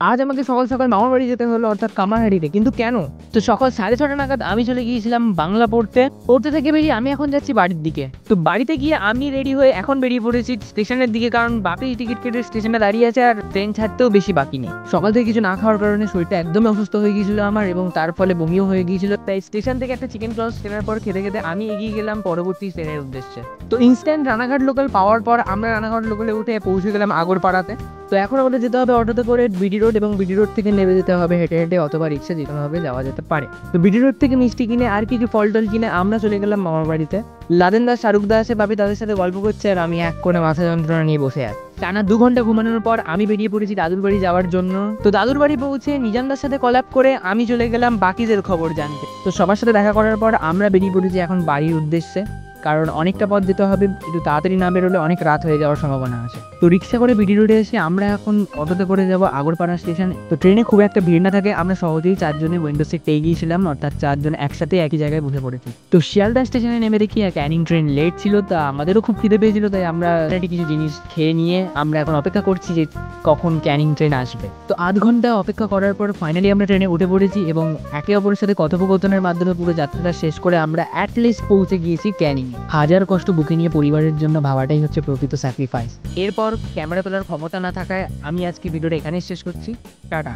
আজ আমাকে সকাল সকাল মামার বাড়ি যেতে হলো, অর্থাৎ কামারহাটিতে। কিন্তু কেন? তো সকাল 6:30 নাগাদ আমি চলে গিয়েছিলাম বাংলা পড়তে থেকে বেরিয়ে আমি এখন যাচ্ছি বাড়ির দিকে। তো বাড়িতে গিয়ে আমি রেডি হয়ে এখন বেরিয়ে পড়েছি স্টেশনের দিকে, কারণ বাপি টিকিট কেটে স্টেশনে দাঁড়িয়ে আছে আর ট্রেন ছাড়তেও বেশি বাকি নেই। সকাল থেকে কিছু না খাওয়ার কারণে শরীরটা একদমই অসুস্থ হয়ে গিয়েছিল আমার, এবং তার ফলে বমিও হয়ে গিয়েছিল। তাই স্টেশন থেকে একটা চিকেন ক্রস ট্রেনের পর খেতে খেতে আমি এগিয়ে গেলাম পরবর্তী ট্রেনের উদ্দেশ্যে। তো ইনস্ট্যান্ট রানাঘাট লোকাল পাওয়ার পর আমরা রানাঘাট লোকালে উঠে পৌঁছে গেলাম আগরপাড়াতে। তো এখন আমাদের যেতে হবে অটোতে করে বিডি রোড, এবং বিডি রোড থেকে নেমে যেতে হবে হেঁটে হেঁটে, অথবা রিক্সা যে কোনোভাবে যাওয়া যেতে পারে। তো বিডি রোড থেকে মিষ্টি কিনে আর কিছু ফল টল কিনে আমরা চলে গেলাম মামার বাড়িতে। লাদেন দাস, শাহরুখ দাস আছে, ভাবি তাদের সাথে গল্প করছে আর আমি এক কোণে মাথা যন্ত্রণা নিয়ে বসে আছি। টানা 2 ঘন্টা ঘুমানোর পর আমি বেরিয়ে পড়েছি দাদুর বাড়ি যাওয়ার জন্য। তো দাদুর বাড়ি পৌঁছে নিজানদার সাথে কলাপ করে আমি চলে গেলাম বাকিদের খবর জানতে। তো সবার সাথে দেখা করার পর আমরা বেরিয়ে পড়েছি এখন বাড়ির উদ্দেশ্যে, কারণ অনেকটা পথ যেতে হবে, একটু তাড়াতাড়ি না বেরোলে অনেক রাত হয়ে যাওয়ার সম্ভাবনা আছে। তো রিক্সা করে বিডি রোডে এসে আমরা এখন অটোতে করে যাব আগরপাড়া স্টেশন। তো ট্রেনে খুব একটা ভিড় না থাকে, আমরা সহজেই 4 জনে উইন্ডো সিট পেয়ে গিয়েছিলাম, অর্থাৎ 4 জন একসাথে একই জায়গায় বসে পড়েছি। তো শিয়ালদা স্টেশনে নেমে দেখি ক্যানিং ট্রেন লেট ছিল, তা আমাদেরও খুব খিদে পেয়েছিল, তাই আমরা কিছু জিনিস খেয়ে নিয়ে আমরা এখন অপেক্ষা করছি যে কখন ক্যানিং ট্রেন আসবে। তো আধ ঘন্টা অপেক্ষা করার পর ফাইনালি আমরা ট্রেনে উঠে পড়েছি, এবং একে অপরের সাথে কথোপকথনের মাধ্যমে পুরো যাত্রাটা শেষ করে আমরা অ্যাটলিস্ট পৌঁছে গিয়েছি ক্যানিং। হাজার কষ্ট বুকে নিয়ে পরিবারের জন্য ভাবাটাই হচ্ছে প্রকৃত স্যাক্রিফাইস। এরপর ক্যামেরা তোলার ক্ষমতা না থাকায় আমি আজকে ভিডিওটা এখানেই শেষ করছি। টাটা।